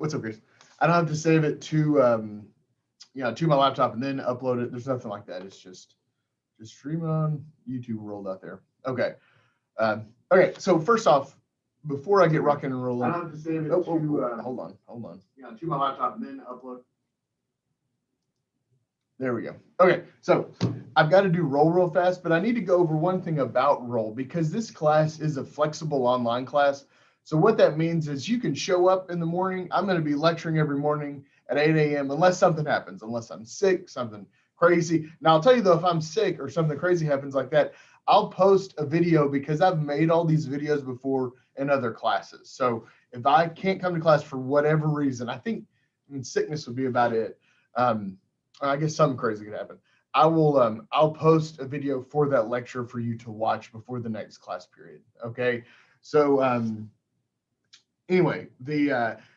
what's up, Grace? I don't have to save it to to my laptop and then upload it. There's nothing like that. It's just stream it on YouTube rolled out there. Okay. Okay. So first off, before I get rocking and rolling, I don't have to save it hold on. To my laptop and then upload. There we go. Okay, so I've got to do roll real fast, but I need to go over one thing about roll because this class is a flexible online class. So what that means is you can show up in the morning. I'm going to be lecturing every morning at 8 a.m. unless something happens, unless I'm sick, something crazy. Now, I'll tell you though, if I'm sick or something crazy happens like that, I'll post a video because I've made all these videos before in other classes. So if I can't come to class for whatever reason, sickness would be about it. I guess something crazy could happen. I'll post a video for that lecture for you to watch before the next class period. Okay. So, anyway,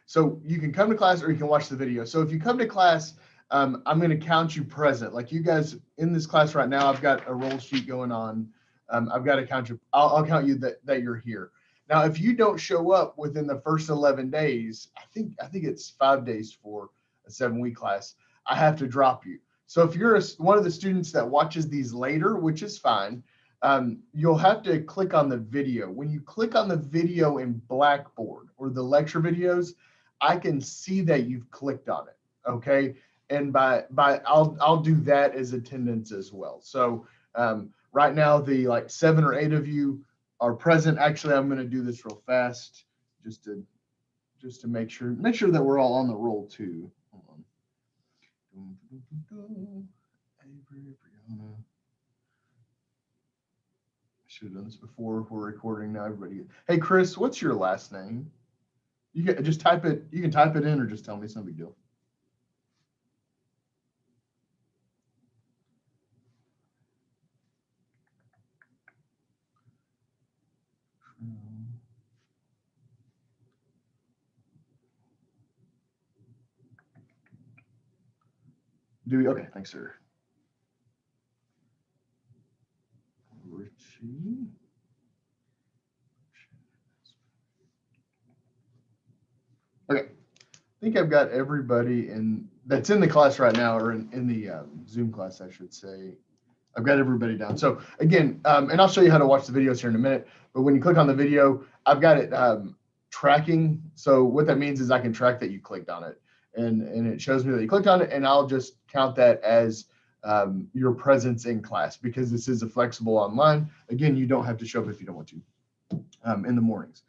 so you can come to class or you can watch the video. So if you come to class, I'm going to count you present. Like you guys in this class right now, I've got a roll sheet going on. I've got to count you. I'll count you that you're here. Now, if you don't show up within the first 11 days, I think it's 5 days for a 7-week class, I have to drop you. So if you're one of the students that watches these later, which is fine, you'll have to click on the video. When you click on the video in Blackboard or the lecture videos, I can see that you've clicked on it. Okay. And I'll do that as attendance as well. So right now the 7 or 8 of you are present. Actually, I'm going to do this real fast just to make sure that we're all on the roll too. Hold on. I should have done this before. We're recording now. Everybody. Hey, Chris, what's your last name? You can just type it. You can type it in or just tell me. It's no big deal. Okay, thanks, sir. Richie. Okay, I think I've got everybody that's in the class right now, or in the Zoom class, I should say. I've got everybody down. So again, and I'll show you how to watch the videos here in a minute, but when you click on the video, I've got it tracking. So what that means is I can track that you clicked on it, and it shows me that you clicked on it, and I'll just count that as your presence in class because this is a flexible online. Again, you don't have to show up if you don't want to in the mornings.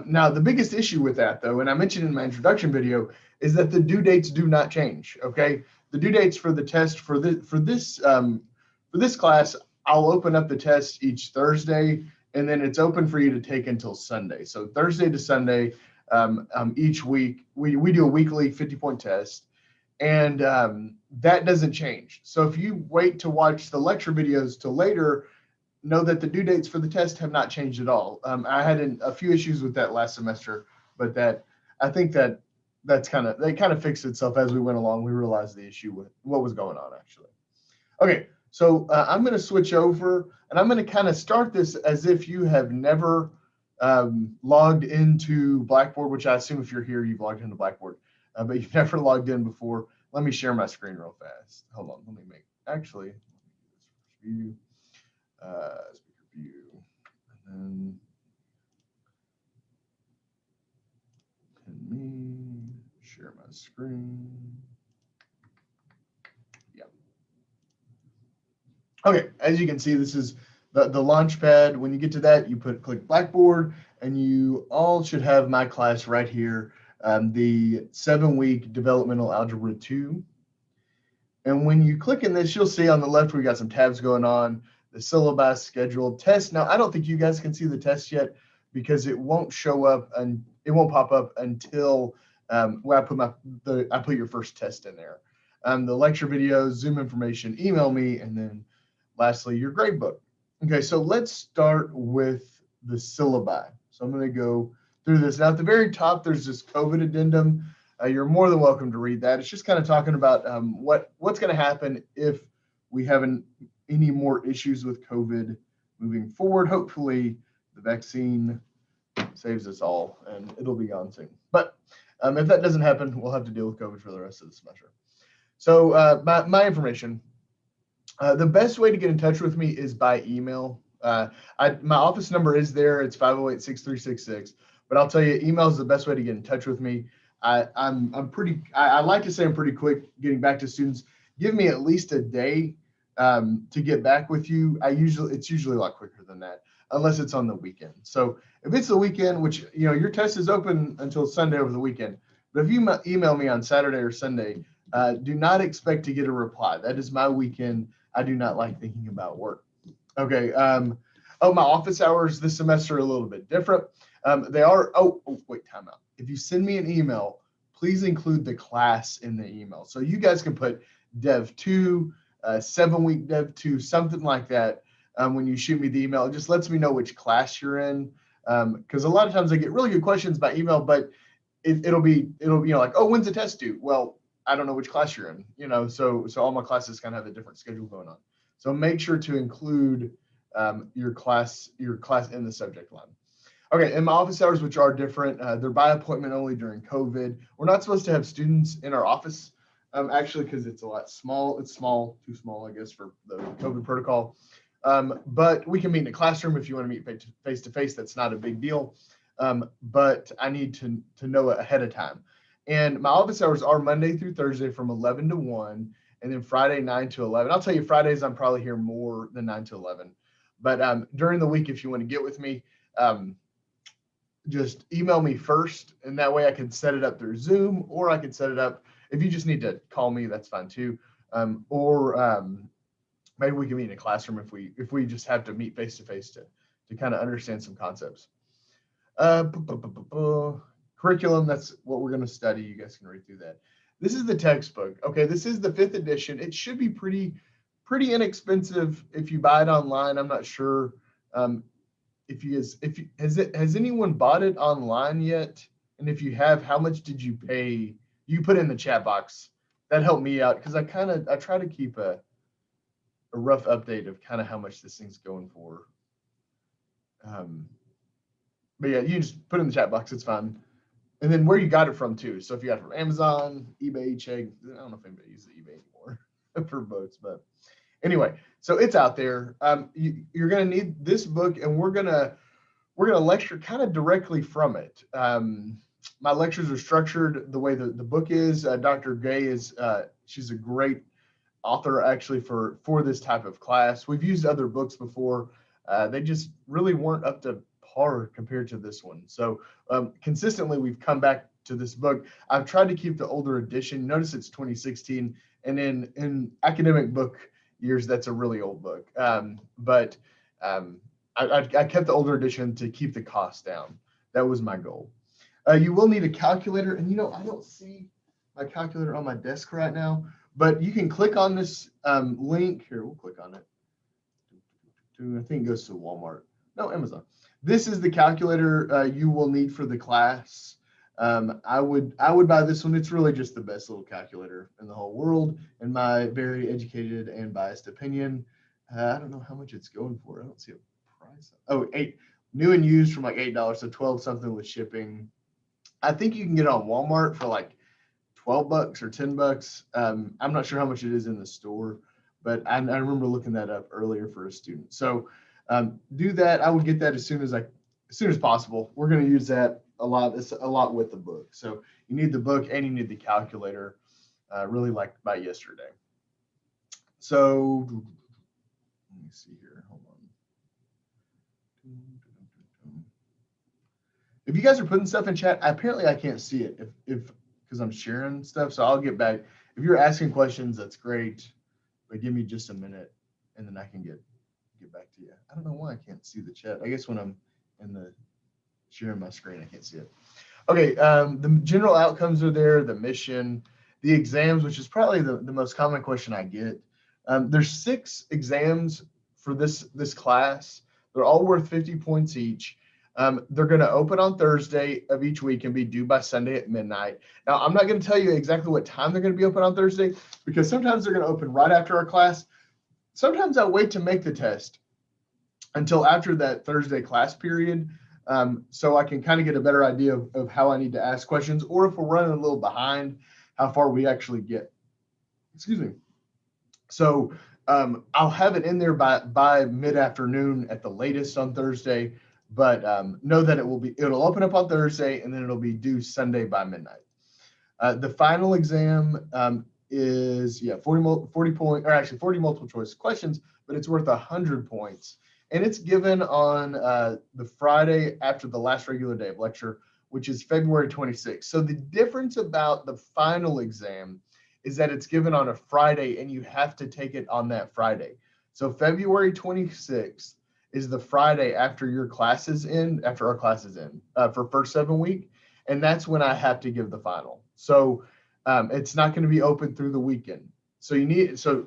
Now, the biggest issue with that, though, and I mentioned in my introduction video, is that the due dates do not change. Okay, the due dates for the test for this class, I'll open up the test each Thursday, and then it's open for you to take until Sunday. So Thursday to Sunday, each week, we do a weekly 50-point test, and that doesn't change. So if you wait to watch the lecture videos till later, know that the due dates for the test have not changed at all. I had a few issues with that last semester, but I think that kind of fixed itself as we went along. We realized the issue with what was going on actually. Okay, so I'm going to switch over, and I'm going to kind of start this as if you have never logged into Blackboard, which I assume if you're here, you've logged into Blackboard, but you've never logged in before. Let me share my screen real fast. Hold on, let me do this view. Speaker view, and then pin me, share my screen. Yeah. Okay, as you can see, this is the launch pad. When you get to that, you click Blackboard, and you all should have my class right here, the 7-week developmental algebra 2. And when you click in this, you'll see on the left we got some tabs going on. The syllabus, scheduled test. Now, I don't think you guys can see the test yet because it won't show up and it won't pop up until when I put your first test in there. The lecture videos, Zoom information, email me, and then lastly, your grade book. Okay, so let's start with the syllabi. So I'm going to go through this. Now, at the very top, there's this COVID addendum. You're more than welcome to read that. It's just kind of talking about what's going to happen if we have any more issues with COVID moving forward. Hopefully the vaccine saves us all and it'll be gone soon. But If that doesn't happen, we'll have to deal with COVID for the rest of the semester. So my information, the best way to get in touch with me is by email. My office number is there. It's 508-6366. But I'll tell you, email is the best way to get in touch with me. I like to say I'm pretty quick getting back to students. Give me at least a day to get back with you. It's usually a lot quicker than that, unless it's on the weekend. So if it's the weekend, which, your test is open until Sunday over the weekend, but if you email me on Saturday or Sunday, do not expect to get a reply. That is my weekend. I do not like thinking about work. Okay. My office hours this semester are a little bit different. They are, wait, time out. If you send me an email, please include the class in the email. So you guys can put Dev 2, 7-week Dev 2, something like that. When you shoot me the email, it just lets me know which class you're in. Because a lot of times I get really good questions by email, but it'll be like, oh, when's the test due? Well, I don't know which class you're in, so all my classes kind of have a different schedule going on. So make sure to include your class in the subject line. Okay, and my office hours, which are different, they're by appointment only during COVID. We're not supposed to have students in our office, actually, because it's a lot small. It's too small, I guess, for the COVID protocol. But we can meet in a classroom if you want to meet face to face. That's not a big deal. But I need to know it ahead of time. And my office hours are Monday through Thursday from 11 to 1, and then Friday 9 to 11. I'll tell you, Fridays I'm probably here more than 9 to 11. But during the week, if you want to get with me, just email me first, and that way I can set it up through Zoom, or I can set it up if you just need to call me. That's fine too. Maybe we can meet in a classroom if we just have to meet face to face to kind of understand some concepts. Curriculum, that's what we're going to study. You guys can read through that. This is the textbook. Okay, this is the 5th edition. It should be pretty inexpensive if you buy it online. I'm not sure has anyone bought it online yet? And if you have, how much did you pay? You put in the chat box. That helped me out because I try to keep a rough update of kind of how much this thing's going for. But yeah, you just put in the chat box. It's fine. And then where you got it from too. So if you got it from Amazon, eBay, Chegg, I don't know if anybody uses eBay anymore for boats, but anyway, so it's out there. You're going to need this book, and we're gonna lecture kind of directly from it. My lectures are structured the way the book is. Dr. Gay she's a great author actually for this type of class. We've used other books before. They just really weren't up to par compared to this one. So consistently, we've come back to this book. I've tried to keep the older edition. Notice it's 2016, and in academic book years, that's a really old book. But I kept the older edition to keep the cost down. That was my goal. You will need a calculator, and I don't see my calculator on my desk right now, but you can click on this link here. We'll click on it. I think it goes to Walmart. No, Amazon. This is the calculator you will need for the class. I would buy this one. It's really just the best little calculator in the whole world, in my very educated and biased opinion. I don't know how much it's going for. I don't see a price. Oh, new and used from like $8, so 12 something with shipping. I think you can get it on Walmart for like $12 or $10. I'm not sure how much it is in the store, but I remember looking that up earlier for a student. So do that. I would get that as soon as possible. We're going to use that a lot. It's a lot with the book. So you need the book and you need the calculator, really like by yesterday. So let me see here. Hold on. If you guys are putting stuff in chat, apparently I can't see it because I'm sharing stuff. So I'll get back. If you're asking questions, that's great. But give me just a minute, and then I can get back to you. I don't know why I can't see the chat. I guess when I'm in the sharing my screen, I can't see it. Okay, the general outcomes are there, the mission, the exams, which is probably the most common question I get. There's 6 exams for this class. They're all worth 50 points each. They're going to open on Thursday of each week and be due by Sunday at midnight. Now, I'm not going to tell you exactly what time they're going to be open on Thursday because sometimes they're going to open right after our class. Sometimes I wait to make the test until after that Thursday class period so I can kind of get a better idea of how I need to ask questions, or if we're running a little behind, how far we actually get. Excuse me. So I'll have it in there by mid-afternoon at the latest on Thursday, but know that it'll open up on Thursday, and then it'll be due Sunday by midnight. The final exam is 40 point, or actually 40 multiple choice questions, but it's worth 100 points. And it's given on the Friday after the last regular day of lecture, which is February 26th. So the difference about the final exam is that it's given on a Friday and you have to take it on that Friday. So February 26th is the Friday after your classes end, after our classes end for first 7 week. And that's when I have to give the final. So it's not going to be open through the weekend. So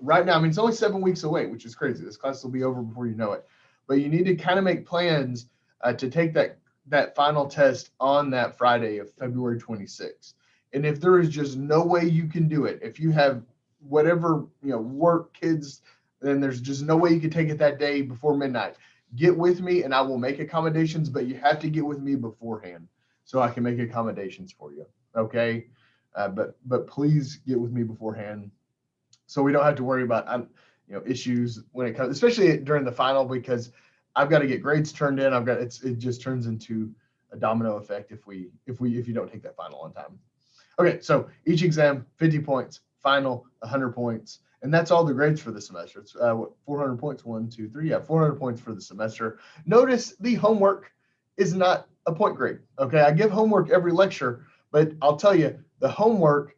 right now, I mean, it's only 7 weeks away, which is crazy. This class will be over before you know it. But you need to kind of make plans to take that final test on that Friday of February 26th. And if there is just no way you can do it, if you have whatever, work, kids, then there's just no way you can take it that day before midnight. Get with me and I will make accommodations, but you have to get with me beforehand so I can make accommodations for you. Okay. But please get with me beforehand so we don't have to worry about, issues when it comes, especially during the final, because I've got to get grades turned in. It just turns into a domino effect if you don't take that final on time. Okay, so each exam, 50 points, final, 100 points. And that's all the grades for the semester. It's 400 points, 1, 2, 3. Yeah, 400 points for the semester. Notice the homework is not a point grade. Okay, I give homework every lecture, but I'll tell you, the homework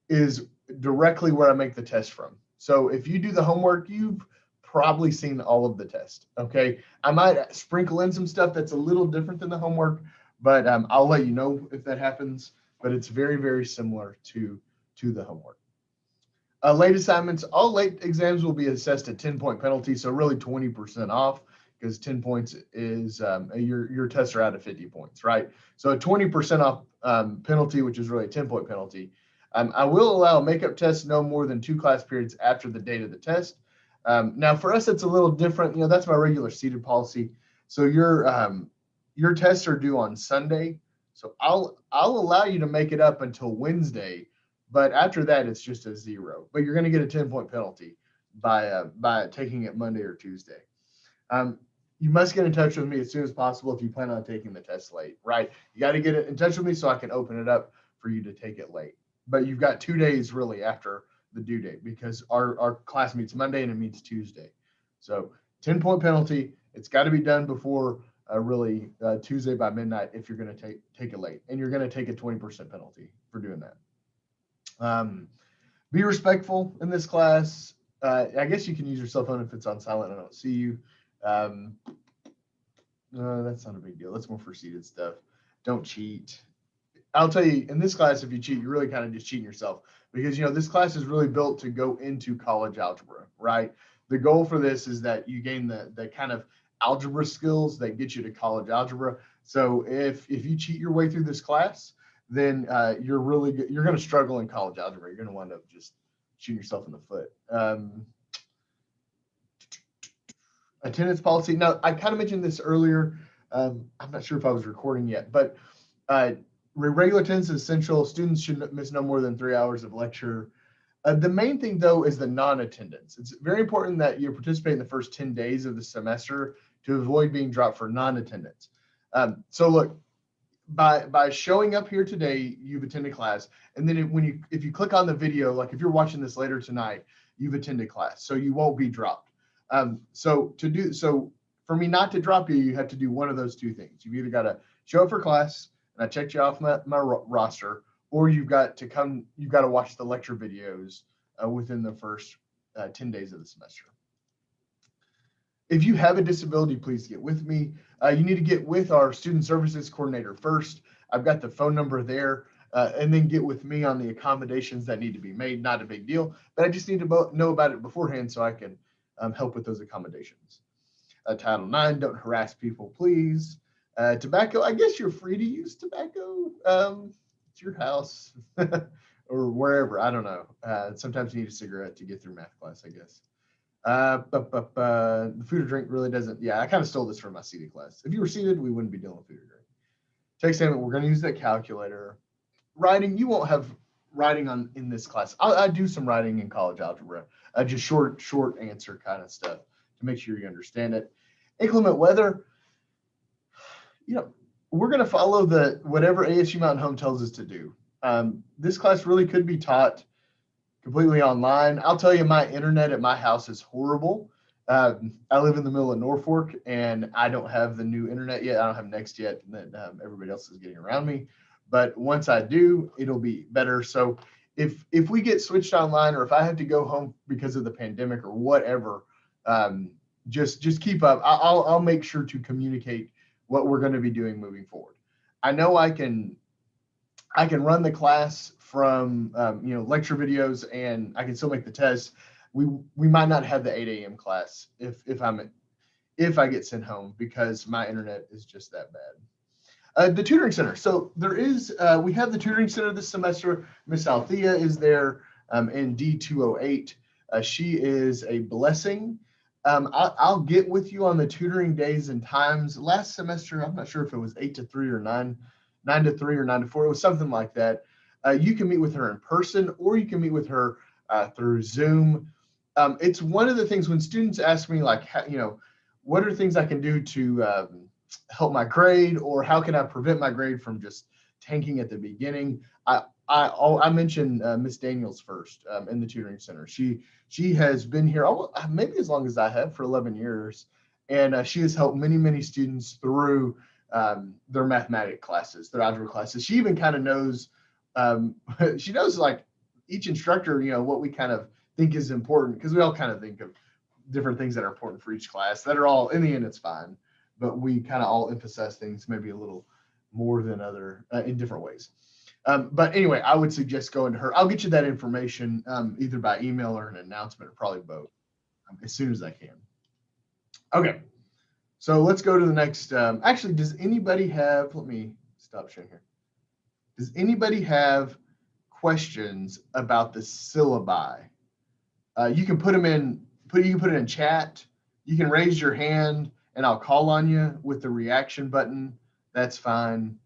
is directly where I make the test from. So if you do the homework, you've probably seen all of the test. Okay, I might sprinkle in some stuff that's a little different than the homework, but I'll let you know if that happens. But it's very, very similar to the homework. Late assignments, all late exams will be assessed at 10-point penalty, so really 20% off, because 10 points is your tests are out of 50 points, right? So a 20% off penalty, which is really a 10-point penalty. I will allow makeup tests no more than 2 class periods after the date of the test. Now for us, it's a little different. That's my regular seated policy. So your tests are due on Sunday. So I'll allow you to make it up until Wednesday, but after that it's just a 0. But you're going to get a 10-point penalty by taking it Monday or Tuesday. You must get in touch with me as soon as possible if you plan on taking the test late, right? You got to get in touch with me so I can open it up for you to take it late. But you've got 2 days really after the due date, because our class meets Monday and it meets Tuesday. So 10-point penalty. It's got to be done before Tuesday by midnight if you're going to take it late, and you're going to take a 20% penalty for doing that. Be respectful in this class. I guess you can use your cell phone if it's on silent. I don't see you. That's not a big deal. That's more for seated stuff. Don't cheat. I'll tell you, in this class, if you cheat, you're really kind of just cheating yourself, because this class is really built to go into college algebra, right? The goal for this is that you gain the kind of algebra skills that get you to college algebra. So if you cheat your way through this class, then you're going to struggle in college algebra. You're going to wind up just shooting yourself in the foot. Attendance policy. Now, I kind of mentioned this earlier. I'm not sure if I was recording yet, but regular attendance is essential. Students should miss no more than 3 hours of lecture. The main thing, though, is the non-attendance. It's very important that you participate in the first 10 days of the semester to avoid being dropped for non-attendance. So look, by showing up here today, you've attended class. And then if you click on the video, like if you're watching this later tonight, you've attended class. So you won't be dropped. So for me not to drop you, you have to do one of those two things. You've either got to show up for class, and I checked you off my roster, or you've got to watch the lecture videos within the first 10 days of the semester. If you have a disability, please get with me. You need to get with our student services coordinator first. I've got the phone number there, and then get with me on the accommodations that need to be made. Not a big deal, but I just need to know about it beforehand so I can help with those accommodations. Title IX, don't harass people, please. Tobacco, I guess you're free to use tobacco. It's your house or wherever, I don't know. Sometimes you need a cigarette to get through math class, I guess. The food or drink really doesn't. Yeah, I kind of stole this from my seated class. If you were seated, we wouldn't be dealing with food or drink. Text statement, we're going to use that calculator. Writing, you won't have writing in this class. I do some writing in college algebra, just short answer kind of stuff to make sure you understand it. Inclement weather, we're going to follow whatever ASU Mountain Home tells us to do. This class really could be taught completely online. I'll tell you, my internet at my house is horrible. I live in the middle of Norfolk, and I don't have the new internet yet. I don't have Next yet that everybody else is getting around me. But once I do, it'll be better. So if we get switched online, or if I have to go home because of the pandemic or whatever, just keep up. I'll make sure to communicate what we're going to be doing moving forward. I know I can run the class from lecture videos, and I can still make the test. We might not have the 8 a.m. class if I get sent home because my internet is just that bad. The tutoring center. So we have the tutoring center this semester. Miss Althea is there in D208. She is a blessing. I'll get with you on the tutoring days and times. Last semester, I'm not sure if it was 8 to 3 or 9 to 3 or 9 to 4. It was something like that. You can meet with her in person, or you can meet with her through Zoom. It's one of the things when students ask me, like, what are things I can do to help my grade, or how can I prevent my grade from just tanking at the beginning? I mentioned Miss Daniels first in the tutoring center. She has been here maybe as long as I have, for 11 years, and she has helped many students through their mathematics classes, their algebra classes. She even kind of knows. She knows, like, each instructor, what we kind of think is important, because we all kind of think of different things that are important for each class that are all, in the end, it's fine, but we kind of all emphasize things maybe a little more than other in different ways. But anyway, I would suggest going to her. I'll get you that information either by email or an announcement, or probably both, as soon as I can. Okay, so let's go to the next. Actually, does anybody have, let me stop sharing here. Does anybody have questions about the syllabi? You can put them in, you can put it in chat. You can raise your hand and I'll call on you with the reaction button. That's fine.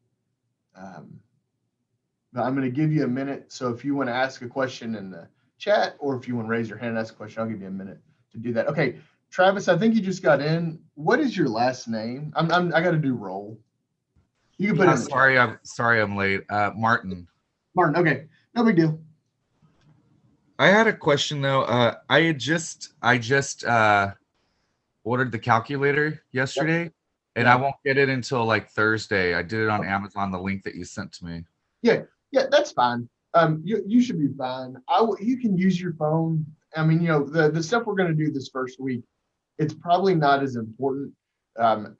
But I'm going to give you a minute. So if you want to ask a question in the chat, or if you want to raise your hand and ask a question, I'll give you a minute to do that. Okay, Travis, I think you just got in. What is your last name? I got to do roll. You can put it in the sorry I'm late. Martin. Martin, okay. No big deal. I had a question though. I just ordered the calculator yesterday, yep. And I won't get it until like Thursday. I did it on Amazon, the link that you sent to me. Yeah, that's fine. You should be fine. You can use your phone. I mean, the stuff we're going to do this first week, it's probably not as important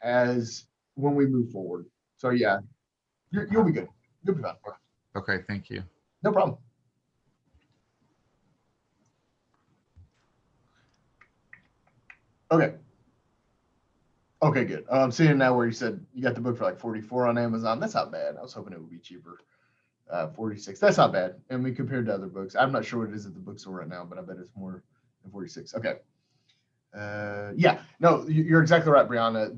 as when we move forward. So yeah, you'll be good. You'll be fine. Okay, thank you. No problem. Okay. Okay, good. I'm seeing now where you said you got the book for like 44 on Amazon. That's not bad. I was hoping it would be cheaper. 46. That's not bad. And we compared to other books. I'm not sure what it is at the bookstore right now, but I bet it's more than 46. Okay. Yeah. No, you're exactly right, Brianna.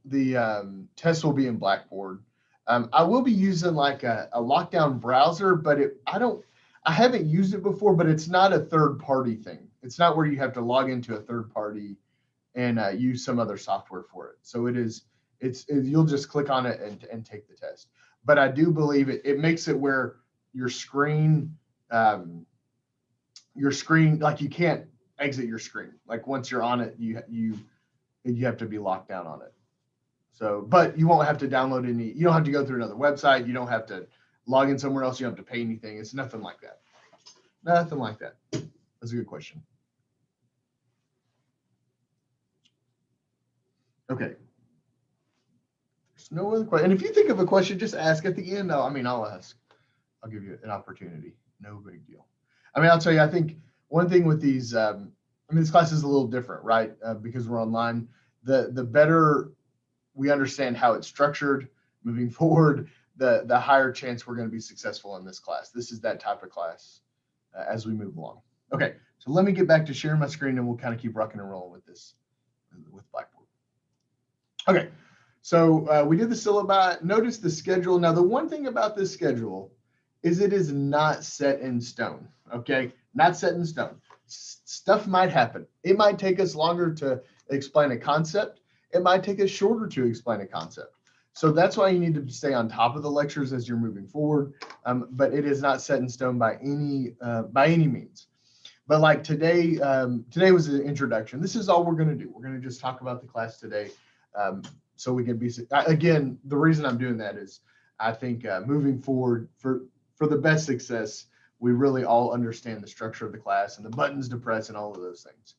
The test will be in Blackboard. I will be using like a lockdown browser, but I haven't used it before, but it's not a third-party thing. It's not where you have to log into a third party and use some other software for it. So you'll just click on it and take the test. But I do believe it makes it where your screen, like you can't exit your screen. Like once you're on it, you have to be locked down on it. So, but you won't have to download you don't have to go through another website. You don't have to log in somewhere else. You don't have to pay anything. It's nothing like that. Nothing like that. That's a good question. Okay. There's no other question. And if you think of a question, just ask at the end. I'll ask. I'll give you an opportunity. No big deal. I'll tell you, I think one thing with these, this class is a little different, right? Because we're online. The better we understand how it's structured moving forward, the higher chance we're going to be successful in this class. This is that type of class as we move along. Okay, so let me get back to sharing my screen and we'll kind of keep rocking and rolling with this, with Blackboard. Okay, so we did the syllabi. Notice the schedule. Now, the one thing about this schedule is it is not set in stone, okay? Not set in stone. Stuff might happen. It might take us longer to explain a concept. It might take us shorter to explain a concept. So that's why you need to stay on top of the lectures as you're moving forward. But it is not set in stone by any means. But like today, today was an introduction. This is all we're going to do. We're going to just talk about the class today. So we can be, again, the reason I'm doing that is I think moving forward for the best success, we really all understand the structure of the class and the buttons to press and all of those things.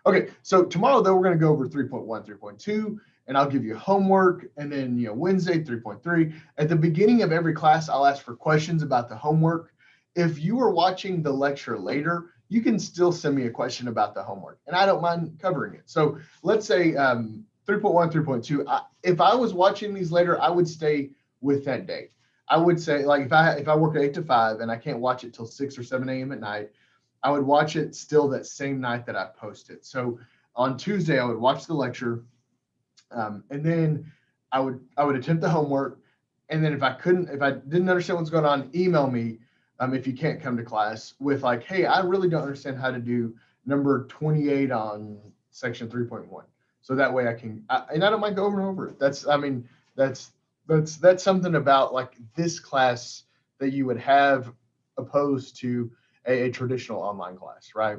Okay, so tomorrow though, we're going to go over 3.1, 3.2, and I'll give you homework, and then Wednesday 3.3. At the beginning of every class, I'll ask for questions about the homework. If you are watching the lecture later, you can still send me a question about the homework, and I don't mind covering it. So let's say 3.1, 3.2. If I was watching these later, I would stay with that day. I would say, like, if I work 8 to 5 and I can't watch it till 6 or 7 a.m. at night, I would watch it still that same night that I post it. So on Tuesday, I would watch the lecture, and then I would attempt the homework, and then if I didn't understand what's going on, email me if you can't come to class with like, hey, I really don't understand how to do number 28 on section 3.1. So that way I can, and I don't mind going over it. That's something about like this class that you would have opposed to a traditional online class, right?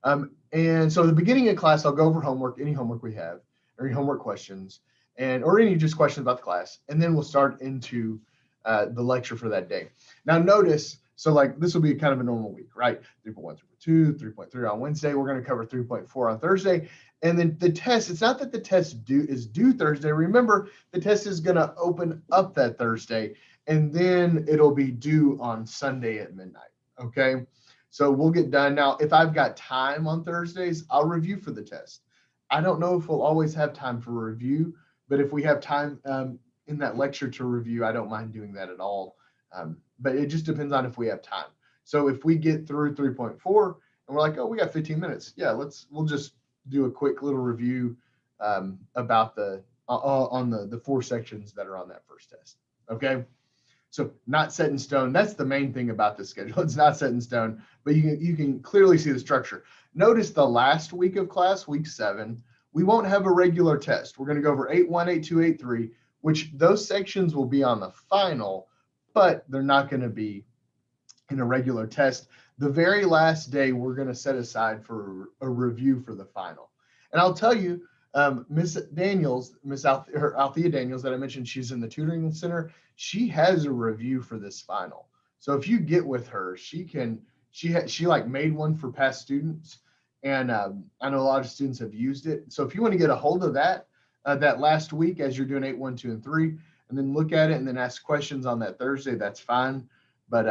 And so at the beginning of class, I'll go over homework, any homework we have, or any homework questions, or any just questions about the class, and then we'll start into the lecture for that day. Now notice, so like this will be kind of a normal week, right? 3.1, 3.2, 3.3 on Wednesday. We're going to cover 3.4 on Thursday. And then the test, it's not that the test is due Thursday. Remember, the test is going to open up that Thursday, and then it'll be due on Sunday at midnight, okay? So we'll get done. Now, if I've got time on Thursdays, I'll review for the test. I don't know if we'll always have time for review, but if we have time in that lecture to review, I don't mind doing that at all. But it just depends on if we have time. So if we get through 3.4 and we're like, oh, we got 15 minutes. Yeah, we'll just do a quick little review about on the 4 sections that are on that first test. Okay. So not set in stone. That's the main thing about this schedule. It's not set in stone, but you can clearly see the structure. Notice the last week of class, week 7, we won't have a regular test. We're going to go over 8.1, 8.2, 8.3, which those sections will be on the final, but they're not going to be in a regular test. The very last day, we're going to set aside for a review for the final. And I'll tell you, Miss Daniels, Althea Daniels that I mentioned, she's in the tutoring center. She has a review for this final. So if you get with her, she like made one for past students. And I know a lot of students have used it. So if you want to get a hold of that, that last week as you're doing 8, 1, 2, and 3, and then look at it and then ask questions on that Thursday, that's fine. But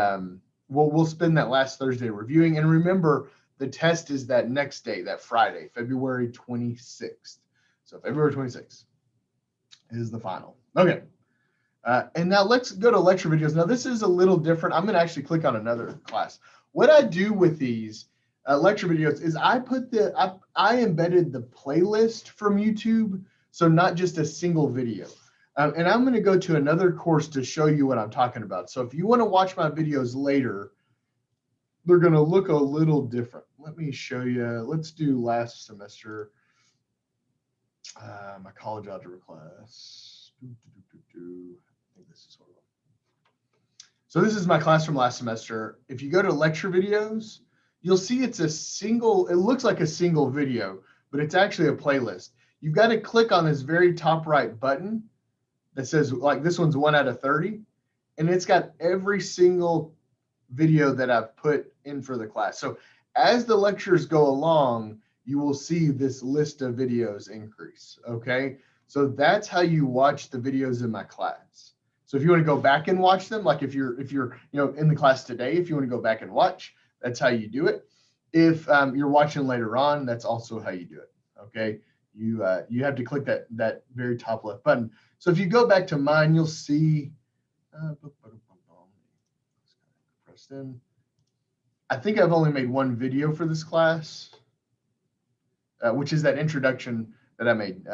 we'll spend that last Thursday reviewing. And remember, the test is that next day, that Friday, February 26th. So February 26th is the final. Okay. And now let's go to lecture videos. Now this is a little different. I'm going to actually click on another class. What I do with these lecture videos is I embedded the playlist from YouTube. So not just a single video. And I'm going to go to another course to show you what I'm talking about. So if you want to watch my videos later, they're going to look a little different. Let me show you. Let's do last semester. My college algebra class. I think this is one of them. So this is my class from last semester. If you go to lecture videos, you'll see it looks like a single video, but it's actually a playlist. You've got to click on this very top right button that says, like, this one's 1 out of 30, and it's got every single video that I've put in for the class. So as the lectures go along, you will see this list of videos increase, okay? So that's how you watch the videos in my class. So if you want to go back and watch them, like if you're in the class today, if you want to go back and watch, that's how you do it. If you're watching later on, that's also how you do it, okay? You have to click that very top left button. So if you go back to mine, you'll see, press in. I think I've only made one video for this class, which is that introduction that I made,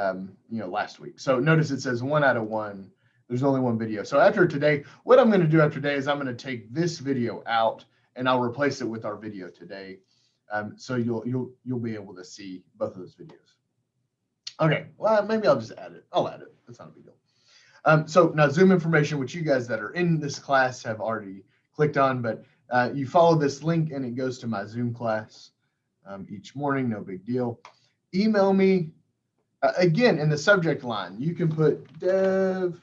last week. So notice it says 1 out of 1. There's only one video. So after today, what I'm going to do after today is I'm going to take this video out and I'll replace it with our video today. So you'll be able to see both of those videos. Okay, well, maybe I'll just add it. I'll add it. That's not a big deal. So now Zoom information, which you guys that are in this class have already clicked on, but you follow this link and it goes to my Zoom class each morning. No big deal. Email me. Again, in the subject line, you can put Dev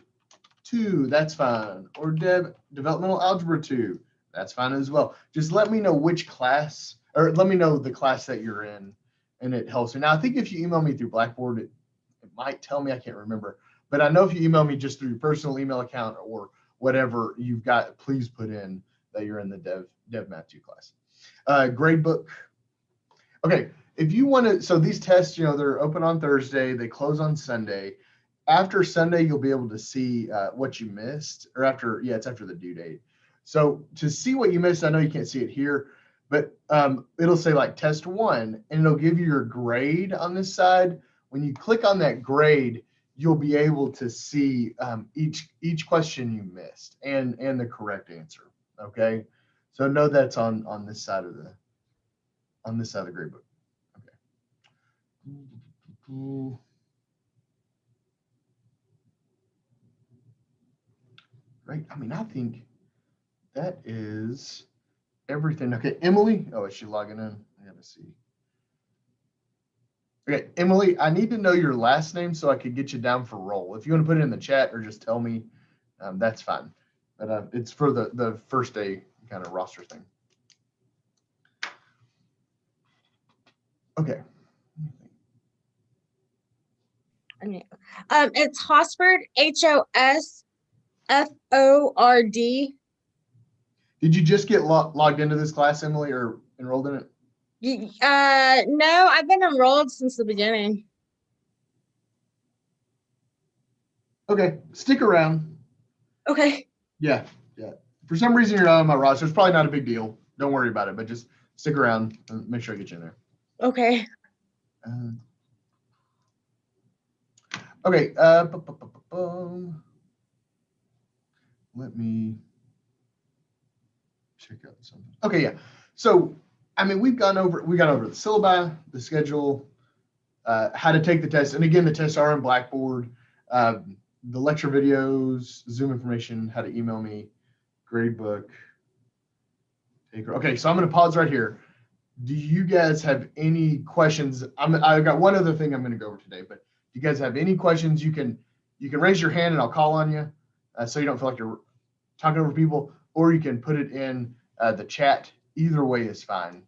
2, that's fine, or Developmental Algebra 2, that's fine as well. Just let me know which class, or let me know the class that you're in, and it helps me. Now, I think if you email me through Blackboard, it might tell me, I can't remember, but I know if you email me just through your personal email account or whatever you've got, please put in that you're in the Dev Math 2 class. Gradebook. Okay, if you want to, so these tests, they're open on Thursday, they close on Sunday. After Sunday, you'll be able to see what you missed, or it's after the due date. So to see what you missed, I know you can't see it here, but it'll say like test 1, and it'll give you your grade on this side. When you click on that grade, you'll be able to see each question you missed and the correct answer. Okay, so know that's on this side of the gradebook. Okay. Right. I mean, I think that is everything. Okay, Emily. Oh, is she logging in? I gotta see. Okay, Emily, I need to know your last name so I could get you down for roll. If you want to put it in the chat or just tell me, that's fine. But it's for the first day kind of roster thing. Okay. It's Hosford, Hosford. Did you just get logged into this class, Emily, or enrolled in it? No, I've been enrolled since the beginning. Okay, stick around. Okay. Yeah. For some reason you're not on my roster. It's probably not a big deal. Don't worry about it, but just stick around and make sure I get you in there. Okay. Okay. Let me check out something. Okay, yeah. So, I mean, we got over the syllabi, the schedule, how to take the test. And again, the tests are in Blackboard. The lecture videos, Zoom information, how to email me, gradebook. Okay, so I'm going to pause right here. Do you guys have any questions? I've got one other thing I'm going to go over today, but if you guys have any questions, you can raise your hand and I'll call on you, so you don't feel like you're talking over people, or you can put it in the chat. Either way is fine.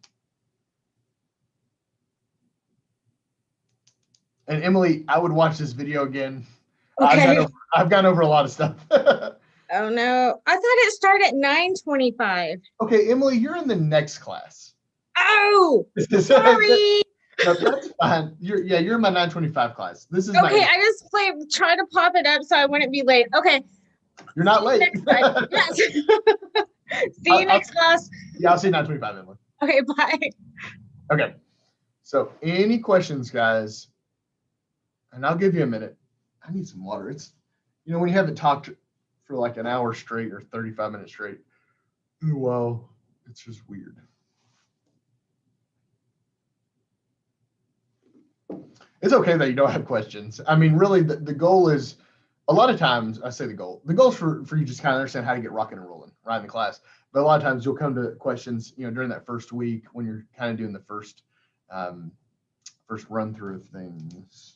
And Emily, I would watch this video again. Okay. I've gone over a lot of stuff. Oh no, I thought it started at 9:25. Okay, Emily, you're in the next class. Oh, sorry. No, that's fine. You're in my 9:25 class. This is okay. I just try to pop it up so I wouldn't be late. Okay. You're not late. Yes. See you next class. Yeah, I'll see you 9:25, Emily. Okay, bye. Okay. So any questions, guys? And I'll give you a minute. I need some water. It's, when you haven't talked for like an hour straight or 35 minutes straight, well, it's just weird. It's okay that you don't have questions. I mean, really, the goal is, a lot of times, I say the goal is for you just kind of understand how to get rocking and rolling right in the class. But a lot of times you'll come to questions, during that first week when you're kind of doing the first run through of things.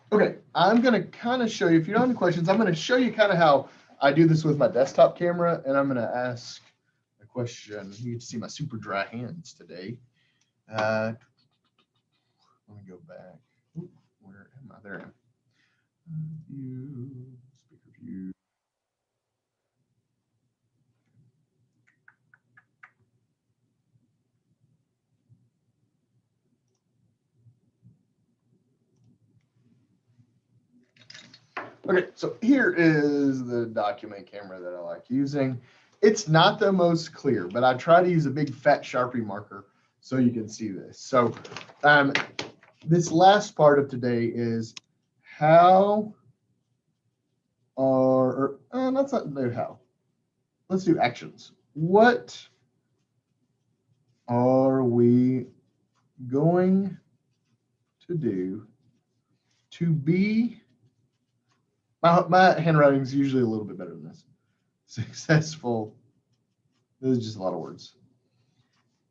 Okay, I'm going to kind of show you, if you don't have any questions, I'm going to show you kind of how I do this with my desktop camera, and I'm going to ask a question. You get to see my super dry hands today. Let me go back. Ooh, where am I? There I am. View, speaker view. Okay, so here is the document camera that I like using. It's not the most clear, but I try to use a big fat Sharpie marker so you can see this. So this last part of today is how are, let's not do how. Let's do actions. What are we going to do to be, my handwriting is usually a little bit better than this, successful, this is just a lot of words,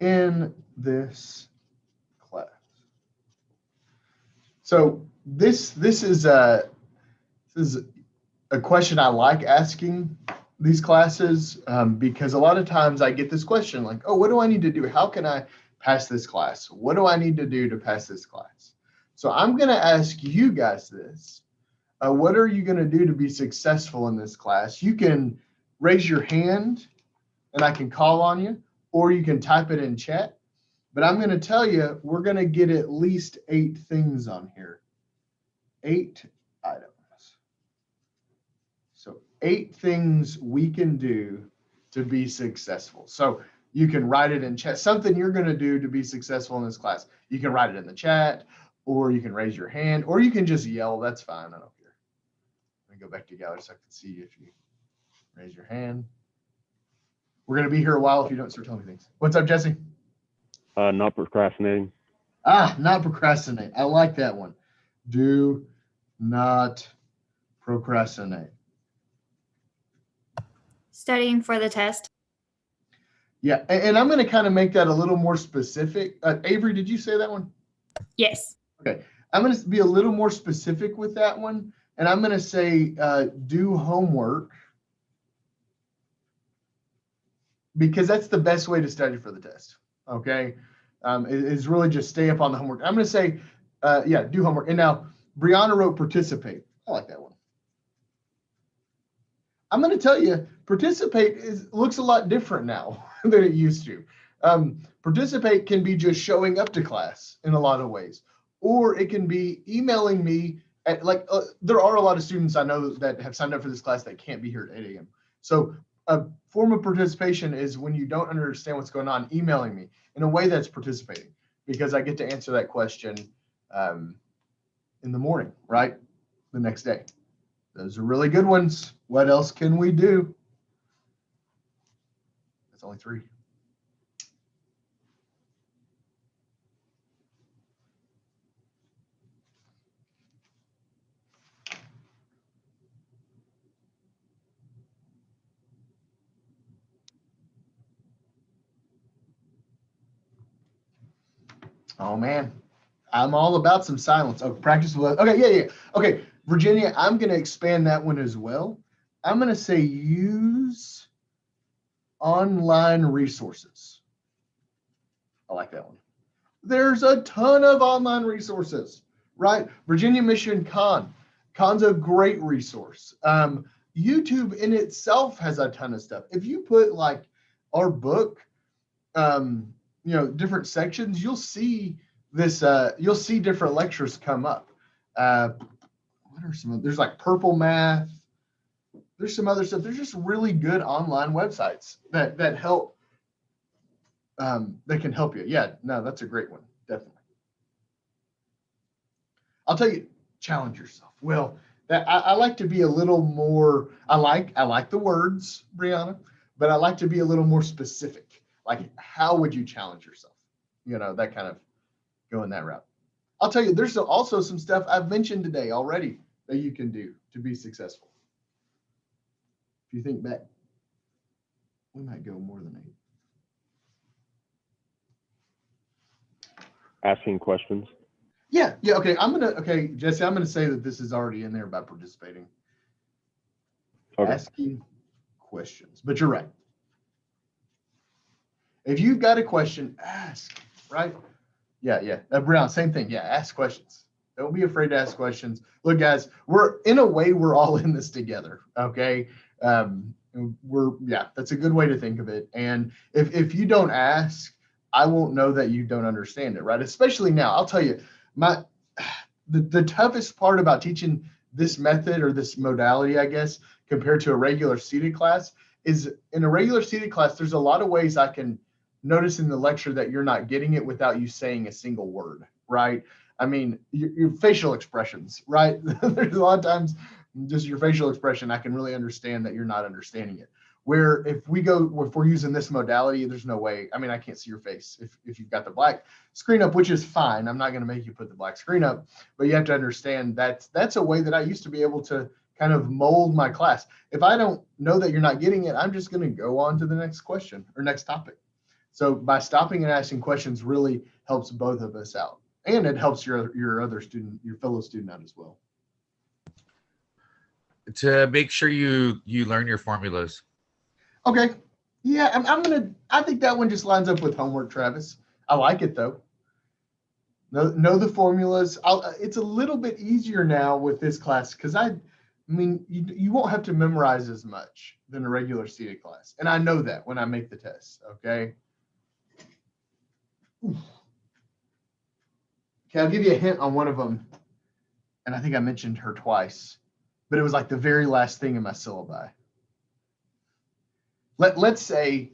in this class. So this is a question I like asking these classes because a lot of times I get this question like, oh, what do I need to do? How can I pass this class? What do I need to do to pass this class? So I'm going to ask you guys this. What are you going to do to be successful in this class? You can raise your hand and I can call on you, or you can type it in chat. But I'm going to tell you, we're going to get at least 8 things on here. 8 items. So 8 things we can do to be successful. So you can write it in chat, something you're going to do to be successful in this class. You can write it in the chat, or you can raise your hand, or you can just yell. That's fine. I don't care. Let me go back to gallery so I can see if you raise your hand. We're going to be here a while if you don't start telling me things. What's up, Jesse? Not procrastinating. Not procrastinate. I like that one. Do not procrastinate. Studying for the test. Yeah, and I'm going to kind of make that a little more specific. Avery, did you say that one? Yes. Okay, I'm going to be a little more specific with that one, and I'm going to say do homework, because that's the best way to study for the test. Okay, is really just stay up on the homework. I'm going to say, yeah, do homework. And now Brianna wrote participate. I like that one. I'm going to tell you, participate looks a lot different now than it used to. Participate can be just showing up to class in a lot of ways, or it can be emailing me at there are a lot of students I know that have signed up for this class that can't be here at 8 a.m. So a form of participation is when you don't understand what's going on, emailing me. In a way, that's participating, because I get to answer that question in the morning, right? The next day. Those are really good ones. What else can we do? That's only 3. Oh man, I'm all about some silence. Oh, practice with. Okay, yeah. Okay, Virginia, I'm going to expand that one as well. I'm going to say use online resources. I like that one. There's a ton of online resources, right? Virginia Mission Khan. Khan's a great resource. YouTube in itself has a ton of stuff. If you put like our book, different sections, you'll see this, you'll see different lectures come up. What are some, there's like Purple Math. There's some other stuff. There's just really good online websites that help, that can help you. Yeah, no, that's a great one. Definitely. I'll tell you, challenge yourself. Well, I like to be a little more, I like the words, Brianna, but I like to be a little more specific. Like, how would you challenge yourself? That kind of go in that route. I'll tell you, there's also some stuff I've mentioned today already that you can do to be successful. If you think back, we might go more than 8. Asking questions. Yeah. Okay. Okay, Jesse, I'm gonna say that this is already in there about participating. Okay. Asking questions, but you're right. If you've got a question, ask, right? Yeah. Brown, same thing. Yeah, ask questions. Don't be afraid to ask questions. Look, guys, we're all in this together. Okay. That's a good way to think of it. And if you don't ask, I won't know that you don't understand it, right? Especially now. I'll tell you, the toughest part about teaching this method or this modality, I guess, compared to a regular seated class is in a regular seated class, there's a lot of ways I can notice in the lecture that you're not getting it without you saying a single word, right? I mean, your facial expressions, right? There's a lot of times just your facial expression, I can really understand that you're not understanding it. Where if we're using this modality, there's no way. I mean, I can't see your face if you've got the black screen up, which is fine. I'm not going to make you put the black screen up, but you have to understand that's a way that I used to be able to kind of mold my class. If I don't know that you're not getting it, I'm just going to go on to the next question or next topic. So by stopping and asking questions really helps both of us out. And it helps your other student, your fellow student out as well. To make sure you learn your formulas. Okay. Yeah, I think that one just lines up with homework, Travis. I like it though. Know the formulas. It's a little bit easier now with this class because I mean, you won't have to memorize as much than a regular seated class. And I know that when I make the test, okay? Oof. Okay, I'll give you a hint on one of them. And I think I mentioned her twice, but it was like the very last thing in my syllabi. Let's say,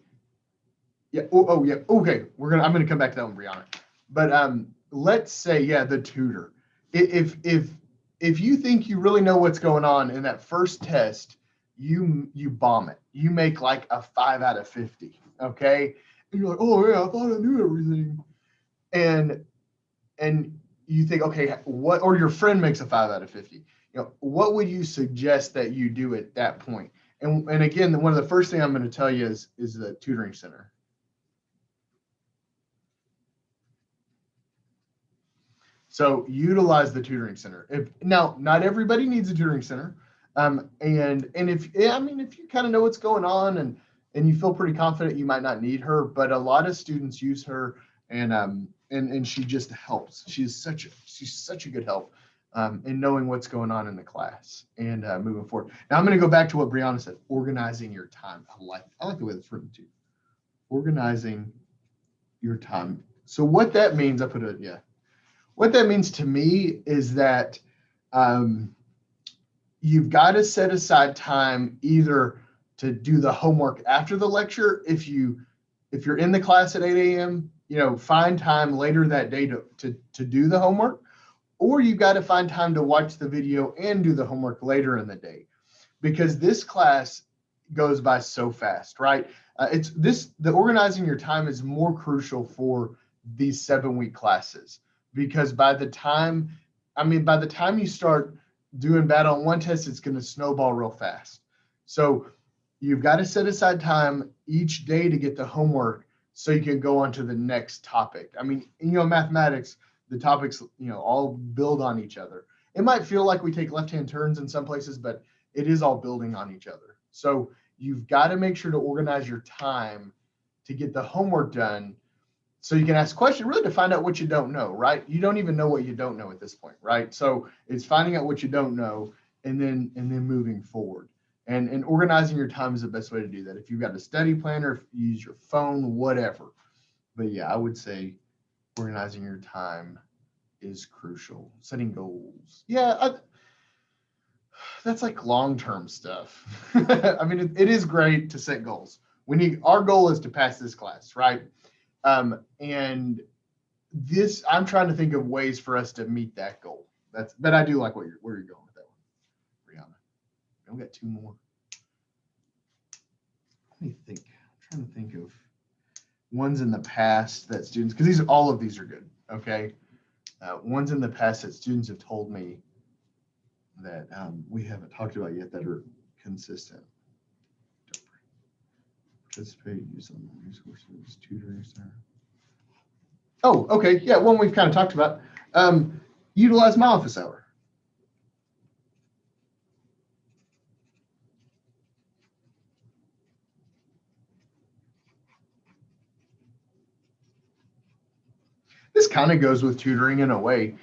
yeah, oh yeah, okay, I'm gonna come back to that one, Brianna. But let's say, yeah, the tutor. If you think you really know what's going on in that first test, you bomb it. You make like a 5 out of 50, okay? And you're like, oh yeah, I thought I knew everything. And you think, okay, what, or your friend makes a 5 out of 50. You know, what would you suggest that you do at that point? And again, one of the first thing I'm going to tell you is the tutoring center. So utilize the tutoring center. Now, not everybody needs a tutoring center. And if you kind of know what's going on and you feel pretty confident, you might not need her, but a lot of students use her and she just helps. She's such a good help in knowing what's going on in the class and moving forward. Now I'm going to go back to what Brianna said, organizing your time. I like the way that's written too. Organizing your time. So what that means, what that means to me is that you've got to set aside time either to do the homework after the lecture. If you're in the class at 8 a.m., find time later that day to do the homework, or you've got to find time to watch the video and do the homework later in the day, because this class goes by so fast, right? The organizing your time is more crucial for these 7-week classes, because by the time you start doing bad on one test, it's going to snowball real fast. So you've got to set aside time each day to get the homework so you can go on to the next topic. I mean, mathematics, the topics, all build on each other. It might feel like we take left-hand turns in some places, but it is all building on each other. So you've got to make sure to organize your time to get the homework done so you can ask questions, really to find out what you don't know, right? You don't even know what you don't know at this point, right? So it's finding out what you don't know and then moving forward. And organizing your time is the best way to do that. If you've got a study planner, if you use your phone, whatever. But yeah, I would say organizing your time is crucial. Setting goals. Yeah, that's like long-term stuff. I mean, it is great to set goals. Our goal is to pass this class, right? And this, I'm trying to think of ways for us to meet that goal. But I do like where you're going with that one, Brianna. I've got 2 more. Let me think. I'm trying to think of ones in the past that students, because all of these are good. Okay, ones in the past that students have told me that we haven't talked about yet that are consistent. Participate, use online resources, tutoring center. Oh, okay. Yeah, one we've kind of talked about. Utilize my office hour. This kind of goes with tutoring in a way.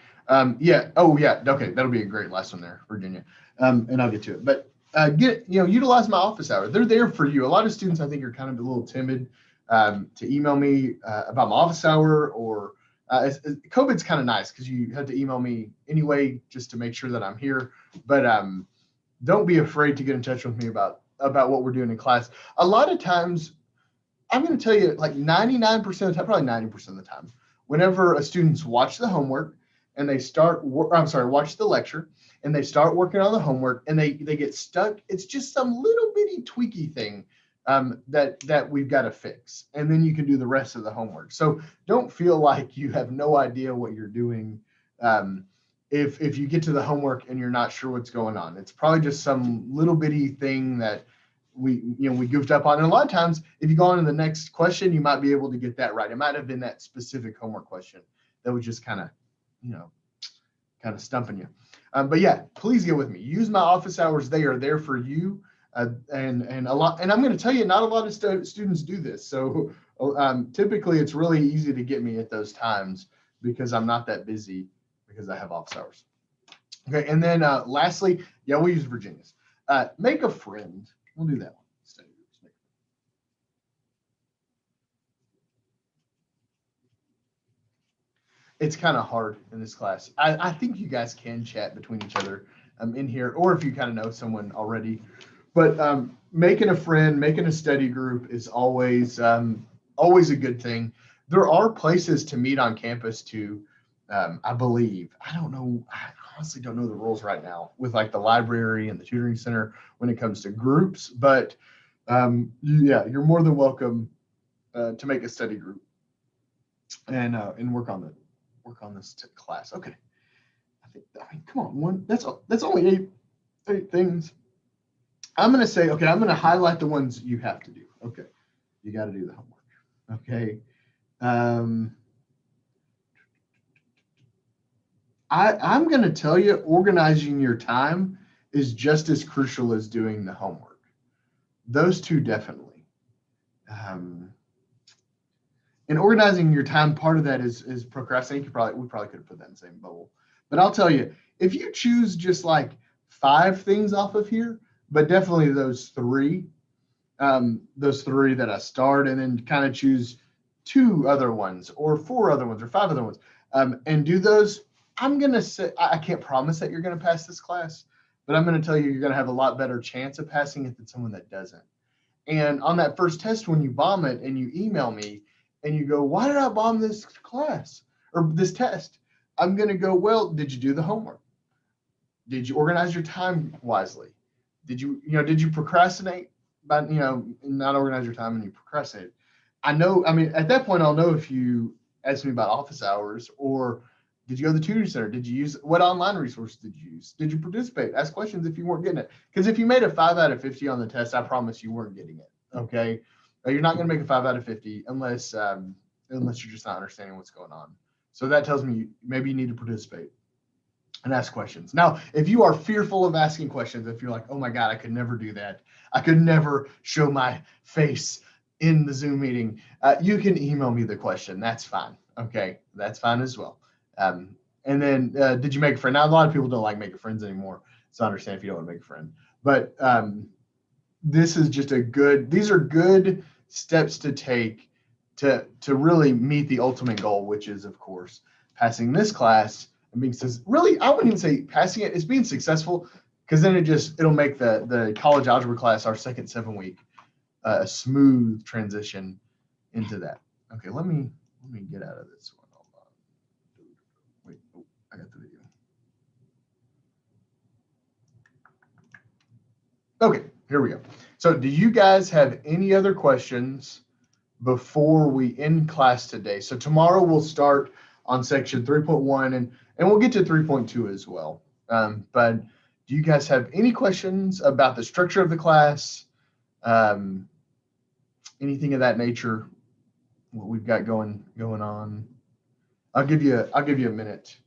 Yeah. Oh, yeah. Okay. That'll be a great last one there, Virginia. And I'll get to it. But utilize my office hour. They're there for you. A lot of students, I think, are kind of a little timid to email me about my office hour or COVID's kind of nice because you had to email me anyway just to make sure that I'm here. But don't be afraid to get in touch with me about what we're doing in class. A lot of times, I'm going to tell you, like 99% of the time, probably 90% of the time, whenever a student's watch the homework and they watch the lecture and they start working on the homework and they get stuck, it's just some little bitty tweaky thing that we've got to fix. And then you can do the rest of the homework. So don't feel like you have no idea what you're doing. If you get to the homework and you're not sure what's going on, it's probably just some little bitty thing that we goofed up on. And a lot of times, if you go on to the next question, you might be able to get that right. It might have been that specific homework question that was just kind of stumping you. But yeah, please get with me. Use my office hours. They are there for you. And I'm going to tell you, not a lot of students do this. So typically, it's really easy to get me at those times because I'm not that busy because I have office hours. Okay, and then lastly, yeah, we'll use Virginia's. Make a friend. We'll do that one. Study groups. It's kind of hard in this class. I think you guys can chat between each other in here, or if you kind of know someone already. But making a friend, making a study group is always a good thing. There are places to meet on campus too. I believe. I don't know. I honestly don't know the rules right now with like the library and the tutoring center when it comes to groups. But yeah, you're more than welcome to make a study group and work on this class. Okay. I mean, come on, that's only eight things. I'm going to say, okay, I'm going to highlight the ones you have to do. Okay. You got to do the homework. Okay. I'm going to tell you, organizing your time is just as crucial as doing the homework. Those two definitely. And organizing your time, part of that is procrastinating. We probably could have put that in the same bubble. But I'll tell you, if you choose just like 5 things off of here, but definitely those three that I start, and then kind of choose 2 other ones or 4 other ones or 5 other ones, and do those. I'm going to say, I can't promise that you're going to pass this class, but I'm going to tell you, you're going to have a lot better chance of passing it than someone that doesn't. And on that first test, when you bomb it and you email me and you go, why did I bomb this class or this test? I'm going to go, well, did you do the homework? Did you organize your time wisely? Did you procrastinate by, not organize your time and you procrastinate? I mean, at that point, I'll know if you ask me about office hours, or did you go to the tutoring center? Did you use, what online resource did you use? Did you participate? Ask questions if you weren't getting it. Because if you made a 5 out of 50 on the test, I promise you weren't getting it. Okay. You're not going to make a 5 out of 50 unless you're just not understanding what's going on. So that tells me maybe you need to participate and ask questions. Now, if you are fearful of asking questions, if you're like, oh my God, I could never do that. I could never show my face in the Zoom meeting. You can email me the question. That's fine. Okay. That's fine as well. And then did you make a friend? Now, a lot of people don't like making friends anymore. So I understand if you don't want to make a friend. But this is just these are good steps to take to really meet the ultimate goal, which is, of course, passing this class and being really, I wouldn't even say passing it, it's being successful, because then it'll make the college algebra class, our second 7-week, a smooth transition into that. Okay, let me get out of this one. Hold on. Wait, I got the video. Okay, here we go. So do you guys have any other questions before we end class today? So tomorrow we'll start on section 3.1 and we'll get to 3.2 as well. But do you guys have any questions about the structure of the class? Anything of that nature? What we've got going on? I'll give you a minute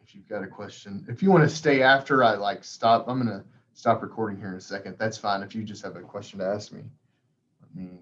if you've got a question. If you want to stay after I stop, I'm gonna stop recording here in a second. That's fine if you just have a question to ask me. Let me